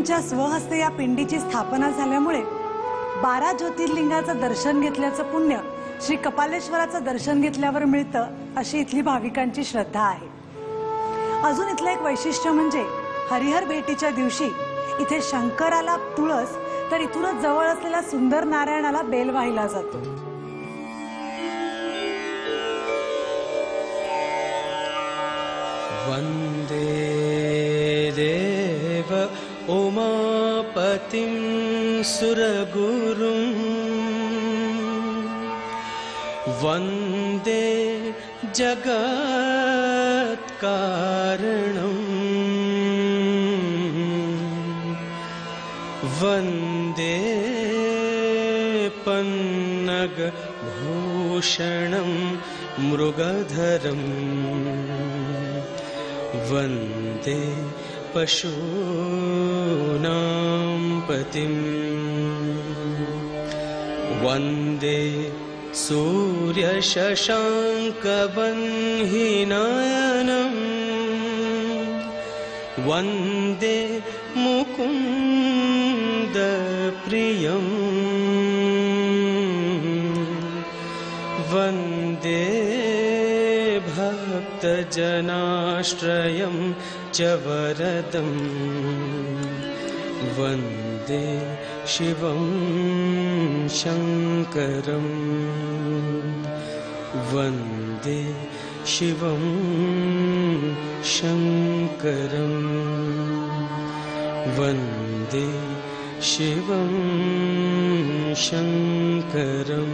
महादेवांच्या स्वहस्ते या पिंडीची स्थापना झाल्यामुळे 12 ज्योतिर्लिंगाचं दर्शन घेतल्याचं पुण्य श्री कपालेश्वराचं दर्शन घेतल्यावर मिळतं अशी इथली भाविकांची श्रद्धा आहे। अजून इथलं एक वैशिष्ट्य म्हणजे हरिहर भेटीच्या दिवशी इथे शंकराला तुळस तर इथूनच जवळ असलेल्या सुंदर नारायणाला बेल वाहिला जातो। वंदे देव उमापतिं सुरगुरुं वंदे जगत्कारणं वंदे पन्नगभूषणं मृगधरं वंदे पशूनां पतिं वंदे सूर्यशशाङ्कवह्निनयनं वंदे मुकुन्दप्रियं वंदे भक्तजनाश्रयं च वरदं वंदे शिवं शंकरं वंदे शिवं शंकरं वंदे शिवं शंकरं।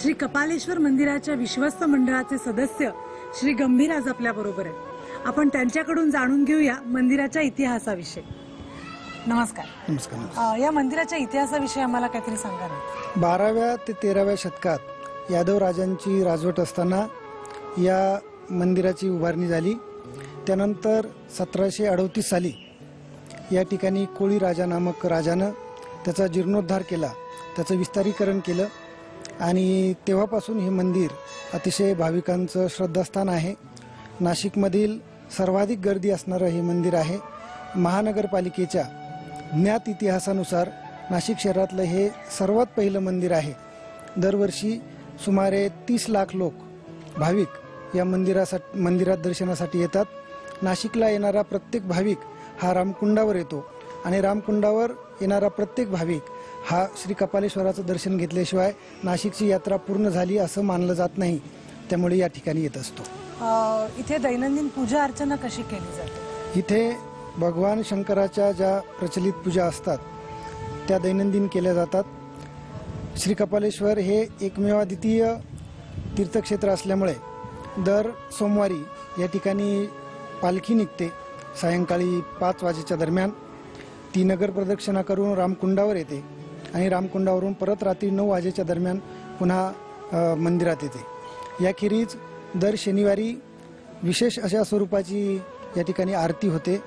श्री कपालेश्वर मंदिराच्या विश्वस्त मंडळाचे सदस्य श्री गंभीर आज आपल्या बरोबर आहेत। आपण त्यांच्याकडून जाणून घेऊया मंदिराच्या इतिहासाविषयी। नमस्कार। नमस्कार। या मंदिराच्या इतिहासाविषयी आम्हाला काहीतरी सांगा ना। 12व्या ते 13व्या शतकात यादव राजांची राजवट असताना या मंदिराची उभारणी झाली। त्यानंतर 1738 साली या ठिकाणी कोळी राजा नामक राजानं त्याचा जीर्णोद्धार केला, त्याचं विस्तारीकरण केलं आणि तेव्हापासून हे मंदिर अतिशय भाविकांचं श्रद्धास्थान आहे। नाशिकमधील सर्वाधिक गर्दी असणारं हे मंदिर आहे। महानगरपालिकेच्या ज्ञात इतिहासानुसार नाशिक शहरातलं हे सर्वात पहिलं मंदिर आहे। दरवर्षी सुमारे 30 लाख लोक भाविक या मंदिरात दर्शनासाठी येतात। नाशिकला येणारा प्रत्येक भाविक हा रामकुंडावर येतो आणि रामकुंडावर येणारा प्रत्येक भाविक हा श्री कपालेश्वराचं दर्शन घेतल्याशिवाय नाशिकची यात्रा पूर्ण झाली असं मानलं जात नाही, त्यामुळे या ठिकाणी येत असतो। इथे दैनंदिन पूजा अर्चना कशी केली जाते? इथे भगवान शंकराच्या ज्या प्रचलित पूजा असतात त्या दैनंदिन केल्या जातात। श्री कपालेश्वर हे एकमेवाद्वितीय तीर्थक्षेत्र असल्यामुळे दर सोमवारी या ठिकाणी पालखी निघते सायंकाळी 5 वाजेच्या दरम्यान. ती नगर प्रदक्षिणा करून रामकुंडावर येते आणि रामकुंडावरून परत रात्री 9 वाजेच्या दरम्यान पुन्हा मंदिरात येते. याखेरीज दर शनिवारी विशेष अशा स्वरूपाची या ठिकाणी आरती होते.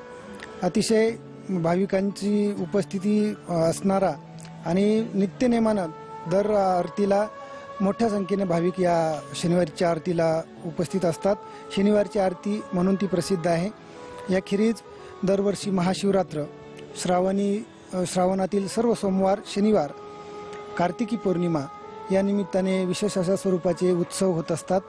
अतिशय भाविकांची उपस्थिती असणारा आणि नित्यनेमानं दर आरतीला मोठ्या संख्येने भाविक या शनिवारच्या आरतीला उपस्थित असतात. शनिवारची आरती म्हणून ती प्रसिद्ध आहे. याखेरीज दरवर्षी महाशिवरात्र, श्रावणातील सर्व सोमवार, शनिवार, कार्तिकी पौर्णिमा या निमित्ताने विशेष अशा स्वरूपाचे उत्सव होत असतात.